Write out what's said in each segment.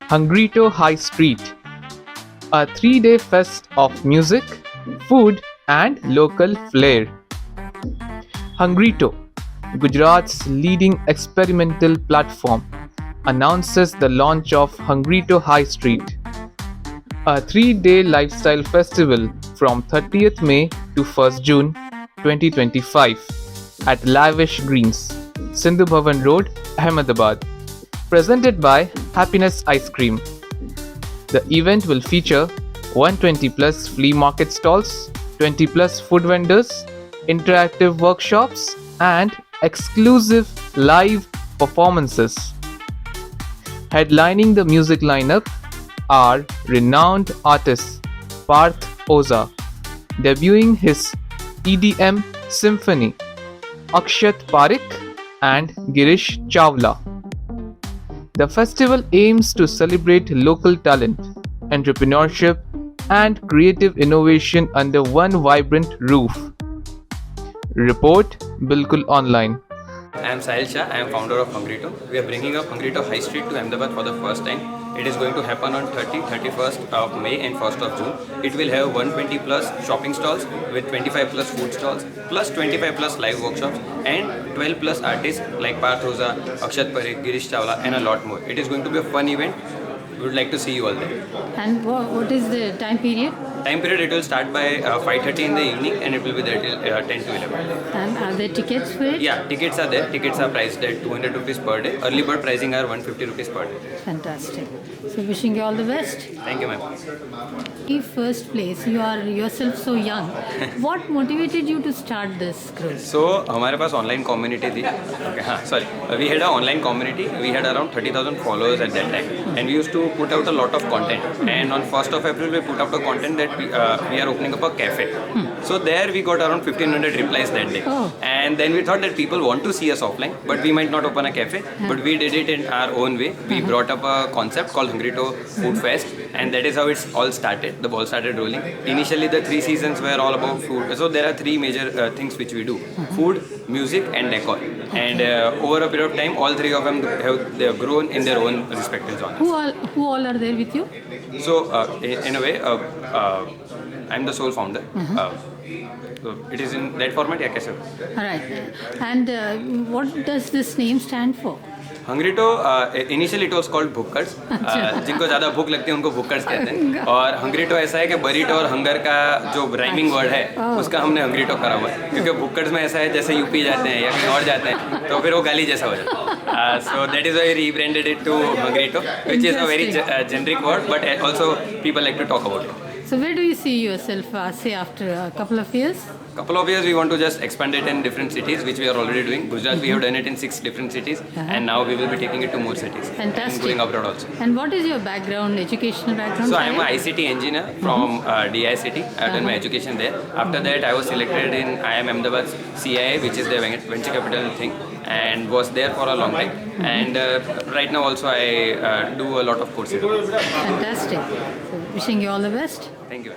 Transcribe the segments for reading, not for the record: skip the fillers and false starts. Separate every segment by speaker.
Speaker 1: Hungrito High Street, a 3-day fest of music, food, and local flair. Hungrito, Gujarat's leading experimental platform, announces the launch of Hungrito High Street, a 3-day lifestyle festival from 30th May to 1st June 2025 at Lavish Greens, Sindhu Bhavan Road, Ahmedabad. Presented by Happiness Ice Cream. The event will feature 120 plus flea market stalls, 20 plus food vendors, interactive workshops, and exclusive live performances. Headlining the music lineup are renowned artist Parth Oza, debuting his EDM symphony, Akshat Parekh and Girish Chawla. The festival aims to celebrate local talent, entrepreneurship, and creative innovation under one vibrant roof. Report Bilkul Online.
Speaker 2: I am Sahil Shah. I am founder of Hungrito. We are bringing up Hungrito High Street to Ahmedabad for the first time. It is going to happen on 30, 31st of May and 1st of June. It will have 120 plus shopping stalls with 25 plus food stalls, plus 25 plus live workshops and 12 plus artists like Parth Oza, Akshat Parekh, Girish Chawla and a lot more. It is going to be a fun event. We would like to see you all there.
Speaker 3: And what is the time period?
Speaker 2: Time period, it will start by 5:30 in the evening and it will be there till 10 to 11.
Speaker 3: And are there tickets for it?
Speaker 2: Yeah, tickets are there. Tickets are priced at 200 rupees per day. Early bird pricing are 150 rupees per day.
Speaker 3: Fantastic. So wishing you all the best.
Speaker 2: Thank you, ma'am.
Speaker 3: In first place, you are yourself so young. What motivated you to start this group?
Speaker 2: So हमारे पास online community थी. Okay, हाँ, sorry. We had an online community. We had around 30,000 followers at that time, and we used to put out a lot of content. And on 1st of April, we put out a content that we are opening up a cafe. So there we got around 1,500 replies that day.
Speaker 3: Oh.
Speaker 2: And then we thought that people want to see us offline, but we might not open a cafe. But we did it in our own way. We brought up a concept called Hungrito Food Fest, and that is how it's all started. The ball started rolling. Initially, the 3 seasons were all about food. So there are 3 major things which we do: food, music, and decor. And over a period of time, all 3 of them they have grown in their own respective genres.
Speaker 3: Who all are there with you?
Speaker 2: So in a way, I'm the sole founder. So it is in that format, yeah, kaise?
Speaker 3: Alright. And what does this name stand for?
Speaker 2: Hungrito, initially it was called भुक्कड्स. जिनको ज़्यादा भूख लगती है उनको भुक्कड्स कहते हैं. और हंग्रीटो ऐसा है कि बरीटो और हंगर का जो राइमिंग वर्ड है उसका हमने हंग्रीटो करा हुआ है, क्योंकि भुक्कड्स में ऐसा है जैसे यूपी जाते हैं या कहीं और जाते हैं तो फिर वो गाली जैसा हो जाता है. So that is why we rebranded it to Hungrito, which is a very generic word, but also people like to talk about it.
Speaker 3: So where do you see yourself, say after a couple of years?
Speaker 2: Couple of years we want to just expand it in different cities, which we are already doing. Gujarat we have done it in 6 different cities, and now we will be taking it to more cities.
Speaker 3: Fantastic.
Speaker 2: And going abroad also.
Speaker 3: And what is your background, educational background?
Speaker 2: So I am an ICT engineer from DICT. I have done my education there. After that I was selected in IIM Ahmedabad CIA, which is the venture capital thing, and was there for a long time. And right now also I do a lot of courses.
Speaker 3: Fantastic. So wishing you all the best.
Speaker 2: Thank you.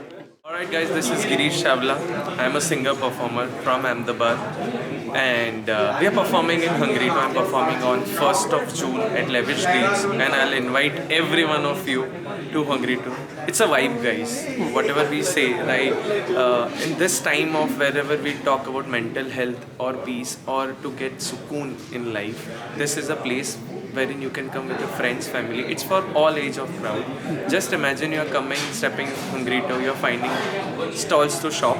Speaker 4: Alright guys, this is Girish Chawla. I am a singer performer from Ahmedabad, and we are performing in Hungrito. I am performing on 1st of June at Lavish Greens, and I'll invite every one of you to Hungrito. It's a vibe, guys. Whatever we say, right? In this time of wherever we talk about mental health or peace or to get sukoon in life, this is a place wherein you can come with your friends, family. It's for all age of crowd. Just imagine you're coming, stepping Hungrito, you're finding stalls to shop,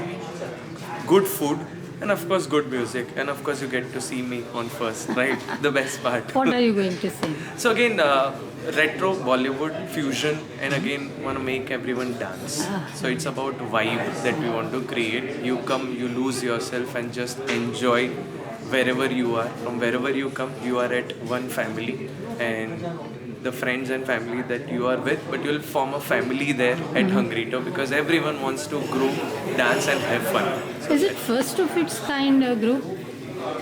Speaker 4: good food, and of course good music, and of course you get to see me on first, right? The best part.
Speaker 3: What are you going to sing?
Speaker 4: So again, retro Bollywood fusion, and again want to make everyone dance. So it's about vibe that we want to create. You come, you lose yourself, and just enjoy wherever you are. From wherever you come, you are at one family, and the friends and family that you are with, but you'll form a family there at Hungrito, because everyone wants to grow, dance and have fun. So
Speaker 3: Is it first of its kind group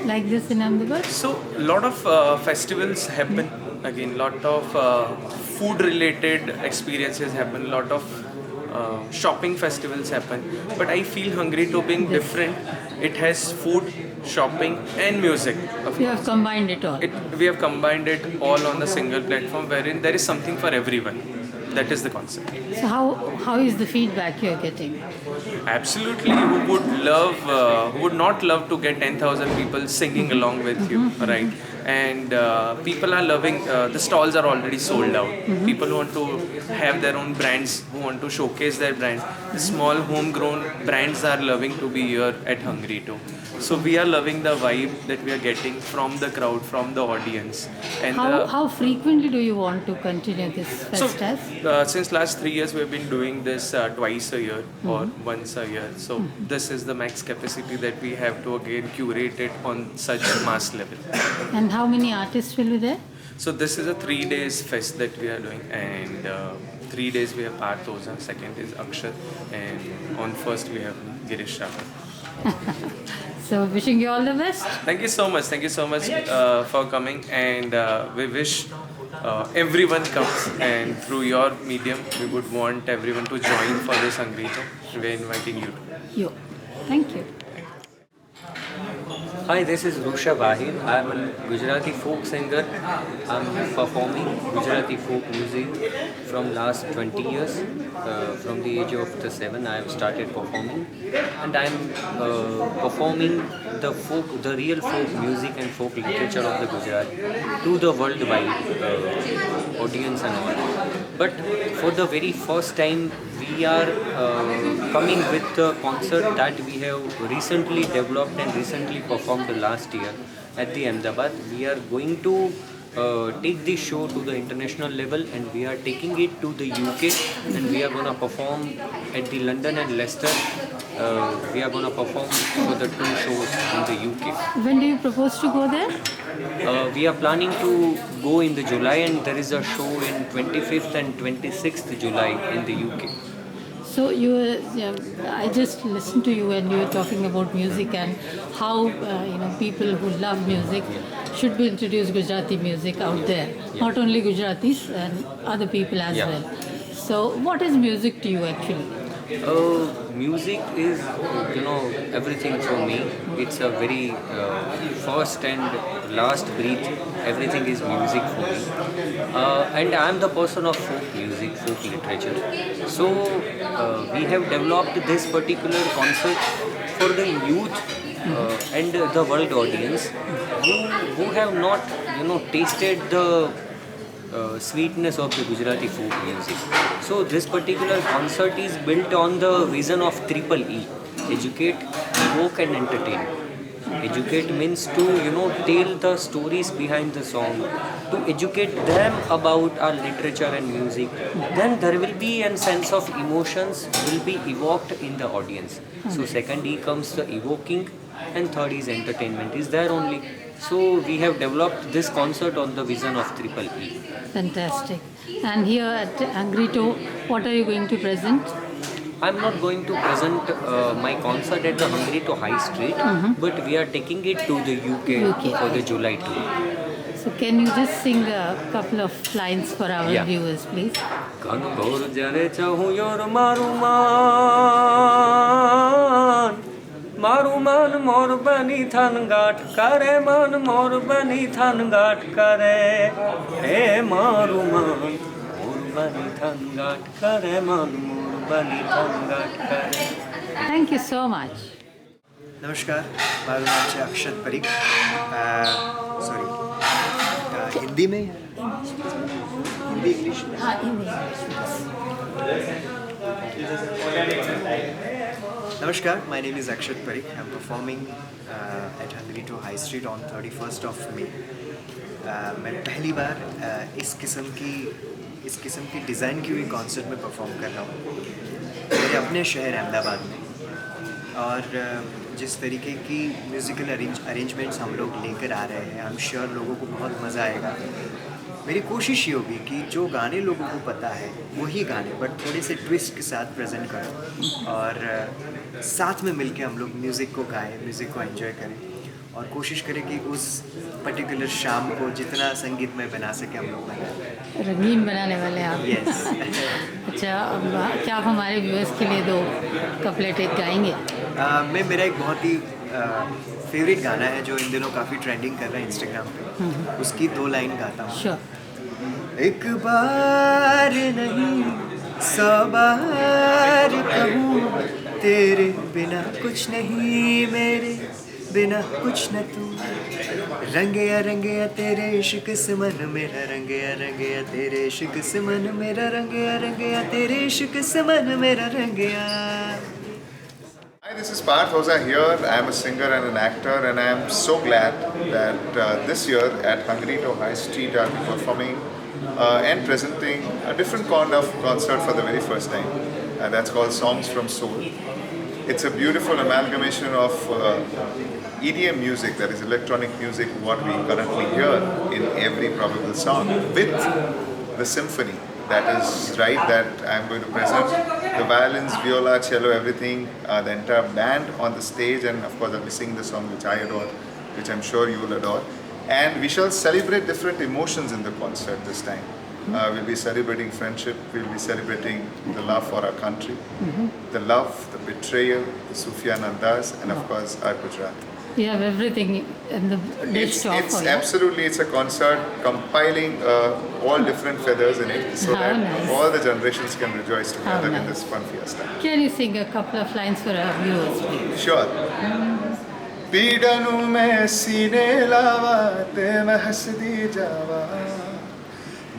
Speaker 3: like this in Ahmedabad?
Speaker 4: So a lot of festivals happen, again lot of food related experiences happen, lot of shopping festivals happen, but I feel Hungrito being different. It has food, shopping, and music. Of
Speaker 3: You have combined it all.
Speaker 4: we have combined it all on the single platform wherein there is something for everyone. That is the concept.
Speaker 3: So how is the feedback you are getting?
Speaker 4: Absolutely, who would not love to get 10,000 people singing along with you, right? And people are loving. The stalls are already sold out. People who want to have their own brands, who want to showcase their brands. The small homegrown brands are loving to be here at Hungryto. So we are loving the vibe that we are getting from the crowd, from the audience, and
Speaker 3: How frequently do you want to continue this fest as?
Speaker 4: since last 3 years we have been doing this twice a year or once a year. So this is the max capacity that we have to again curate it on such mass level.
Speaker 3: And how many artists will be there?
Speaker 4: So this is a 3 days fest that we are doing, and 3 days we have Parth Oza, second is Akshat, and on first we have Girish Shavla.
Speaker 3: So wishing you all the best.
Speaker 4: Thank you so much. Thank you so much for coming, and we wish everyone comes. And through your medium, we would want everyone to join for this Hungryto. We're inviting you.
Speaker 3: You. Thank you.
Speaker 5: Hi, this is Rusha Bahir. I am a Gujarati folk singer. I am performing Gujarati folk music from last 20 years. From the age of 7, I have started performing, and I am performing the real folk music and folk literature of the Gujarat to the worldwide audience and all. But for the very first time, we are coming with a concert that we have recently developed and recently performed last year at the Ahmedabad. We are going to take this show to the international level, and we are taking it to the UK, and we are going to perform at the London and Leicester. We are going to perform for the 2 shows in the UK.
Speaker 3: When do you propose to go there?
Speaker 5: We are planning to go in the July, and there is a show in 25th and 26th July in the UK.
Speaker 3: So I just listened to you and you were talking about music and how people who love music should be introduced Gujarati music out there. Not only Gujaratis and other people as well. So what is music to you actually?
Speaker 5: Music is, everything for me. It's a very first and last breath. Everything is music for me. And I am the person of folk music, folk literature. So we have developed this particular concert for the youth and the world audience who have not, tasted the sweetness of the Gujarati folk music. So this particular concert is built on the vision of Triple E: educate, evoke and entertain. Educate means to tell the stories behind the song, to educate them about our literature and music. Then there will be a sense of emotions will be evoked in the audience. So second E comes the evoking, and third is entertainment is there only. So we have developed this concert on the vision of Triple E.
Speaker 3: Fantastic. And here at Hungryto, what are you going to present?
Speaker 5: I'm not going to present my concert at the Hungryto High Street, but we are taking it to the UK for the July tour.
Speaker 3: So can you just sing a couple of lines for our viewers, please?
Speaker 5: Kanbor jare chahu yor maru man mor bani than gat kare man mor bani than gat kare he maru man mor bani than gat kare man mor bani than gat kare.
Speaker 3: Thank you so much.
Speaker 6: नमस्कार, મારું નામ છે અક્ષત પરીખ. हिंदी में Hindi English में Namaskar, my name is Akshat Parikh. I'm performing at Hungryto High Street on 31st of May. मैं पहली बार इस किस्म की डिज़ाइन की हुई कॉन्सर्ट में परफॉर्म कर रहा हूँ मेरे अपने शहर अहमदाबाद में. और जिस तरीके की म्यूज़िकल अरेंजमेंट्स हम लोग लेकर आ रहे हैं, आई एम श्योर लोगों को बहुत मज़ा आएगा. मेरी कोशिश ये होगी कि जो गाने लोगों को पता है वही गाने बट थोड़े से ट्विस्ट के साथ प्रेजेंट करें और साथ में मिलके हम लोग म्यूज़िक को गाएं, म्यूज़िक को एंजॉय करें और कोशिश करें कि उस पर्टिकुलर शाम को जितना संगीतमय बना सके हम लोग बनाएं.
Speaker 3: रंगीन बनाने वाले आप.
Speaker 6: यस.
Speaker 3: अच्छा, क्या आप हमारे व्यूअर्स के लिए 2 कपलेट गाएंगे?
Speaker 6: मैं मेरा एक बहुत ही फेवरेट गाना है जो इन दिनों काफ़ी ट्रेंडिंग कर रहा है इंस्टाग्राम पे, उसकी 2 लाइन गाता हूँ।
Speaker 3: Sure.
Speaker 6: एक बार नहीं 100 बार कहूँ, तेरे बिना कुछ नहीं, मेरे बिना कुछ न तू। रंगे तेरे इश्क से मन मेरा, रंगे तेरे इश्क से मन मेरा, रंगे तेरे इश्क से मन मेरा रंगया।
Speaker 7: Hi, this is Parth Oza here. I am a singer and an actor, and I am so glad that this year at Hungrito High Street I'll be performing and presenting a different kind of concert for the very first time. That's called Songs from Soul. It's a beautiful amalgamation of EDM music, that is electronic music, what we currently hear in every probable song, with the symphony. That is right, that I'm going to present the violins, viola, cello, everything, the entire band on the stage, and of course I'll be singing the song which I adore, which I'm sure you will adore. And we shall celebrate different emotions in the concert this time. We'll be celebrating friendship, we'll be celebrating the love for our country, the love, the betrayal, the Sufyan Andas, and of course our Gujarat.
Speaker 3: You have everything in the dish to offer.
Speaker 7: It's
Speaker 3: yeah?
Speaker 7: absolutely, it's a concert compiling all different feathers in it, so
Speaker 3: How
Speaker 7: that
Speaker 3: nice.
Speaker 7: all the generations can rejoice together in
Speaker 3: nice.
Speaker 7: this fun fiesta.
Speaker 3: Can you sing a couple of lines for our viewers, please?
Speaker 7: Sure. पीड़नू में सीने लावा ते मैं हसदी जावा,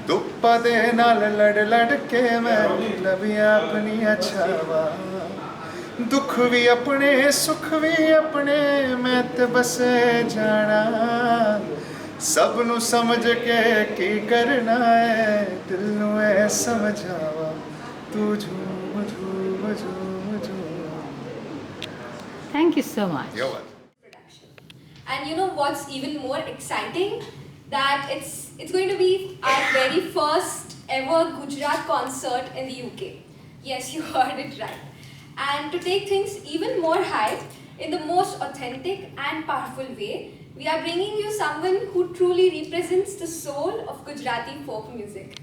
Speaker 7: दुप्पा दे नाल लड़ के मैं लबिया अपनी अच्छावा, दुख भी अपने सुख भी अपने मैं ते बसे जाना, सब नु समझ के की करना है, दिल नू ऐ समझावा, तू झूम झूम झूम झूम।
Speaker 3: Thank you so much.
Speaker 7: You're welcome.
Speaker 8: And you know what's even more exciting? That it's going to be our very first ever Gujarat concert in the UK. Yes, you heard it right. And to take things even more high, in the most authentic and powerful way, we are bringing you someone who truly represents the soul of Gujarati folk music,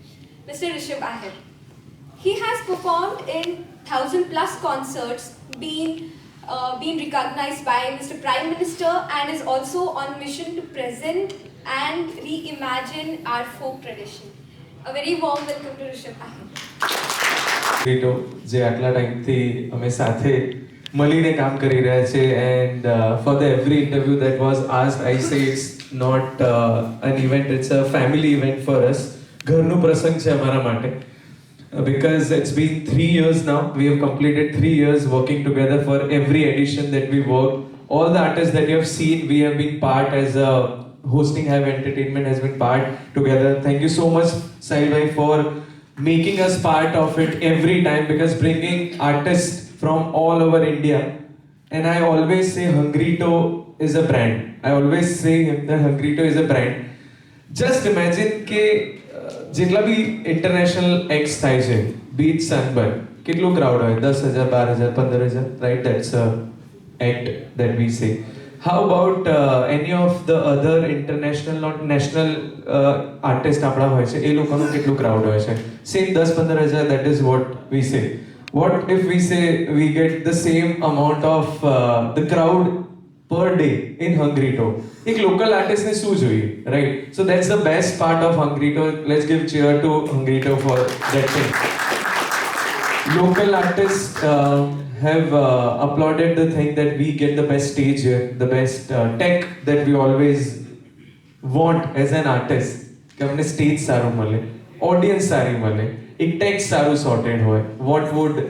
Speaker 8: Mr. Rishabh Ahir. He has performed in 1,000+ concerts, been recognized by Mr. Prime Minister, and is also on mission to present and reimagine our folk tradition. A very warm welcome to Rishabh Ahir.
Speaker 4: રીટો જે આટલા ટાઈમથી અમે સાથે મળીને કામ કરી રહ્યા છે, and for the every interview that was asked I say it's not an event, it's a family event for us. ઘરનું પ્રસંગ છે અમારા માટે, because it's been 3 years now. We have completed 3 years working together for every edition that we worked. All the artists that you have seen, we have been part as a hosting Have Entertainment has been part together. Thank you so much, Sahil bhai, for making us part of it every time, because bringing artists from all over India. And I always say Hungrito is a brand. I always say that Hungrito is a brand. Just imagine કે જેટલા બી international x થાય છે, beach sunburn, કેટલું crowd હોય? 10,000, 12,000, 15,000, right? That's a act that we say. How about any of the other international not national artist આપણા હોય છે, એ લોકોનું કેટલું ક્રાઉડ હોય છે? Same 10-15,000, that is what we say. What if we say we get the same amount of the crowd per day in Hungrito? એક local આર્ટિસ્ટને શું જોઈએ, right? So that's the best part of Hungrito. Let's give cheer to Hungrito for that thing. Local artists have applauded the thing that we get the best stage here, the best tech that we always want as an artist. કે અમને stage સારું મળે, audience સારી મળે, એક tax સારું sorted હોય. What would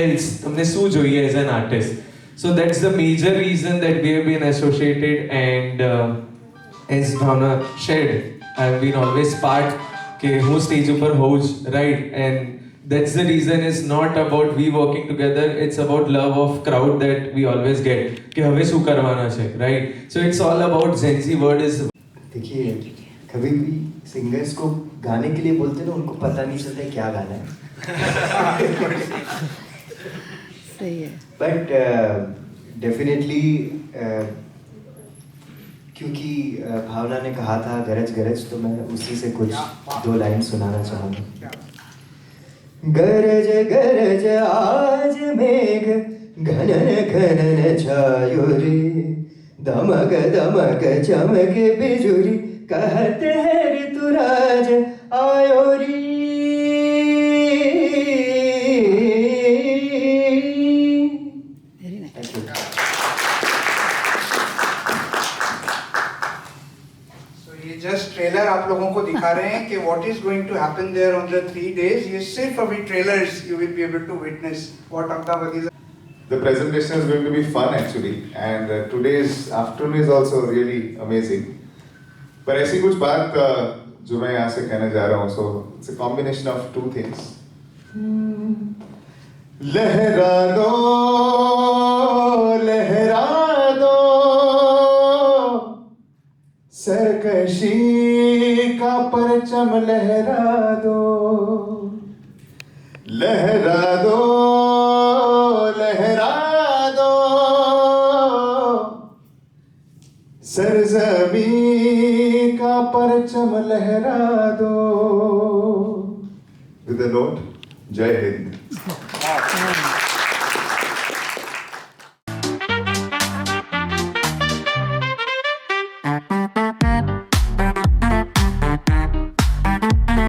Speaker 4: else? તમને શું જોઈએ as an artist? So that's the major reason that we have been associated, and as Bhavna shared, I have been always part કે હું સ્ટેજ ઉપર હોઉં જ, right? And that's the reason. It's not about we working together, it's about love of crowd that we always get કે હવે શું કરવાના છે, right? So it's all about Gen Z word is.
Speaker 6: देखिए, कभी भी सिंगर्स को गाने के लिए बोलते ना, उनको पता नहीं चलता क्या गाना है.
Speaker 3: सही है.
Speaker 6: बट डेफिनेटली क्योंकि भावना ने कहा था गरज गरज, तो मैं उसी से कुछ 2 लाइन सुनाना चाहूँगा. गरज गरज आज मेघ घनन
Speaker 9: गगन छायो रे दमक दमक चमके बिजुरी कहते हैं ऋतुराज आयो री
Speaker 3: Very nice.
Speaker 9: Thank you.
Speaker 10: So ये जस्ट ट्रेलर आप लोगों को दिखा रहे हैं कि what is going to happen there on the 3 days. ये सिर्फ अभी trailers you will be able to witness what Ahmedabad is.
Speaker 7: The presentation is going to be fun actually, and today's afternoon is also really amazing. पर ऐसी कुछ बात जो मैं यहाँ से कहने जा रहा हूँ, so it's a combination of two things. लहरा दो सरकशी का परचम लहरा दो सरजमी का परचम लहरा दो. With a note, Jai Hind.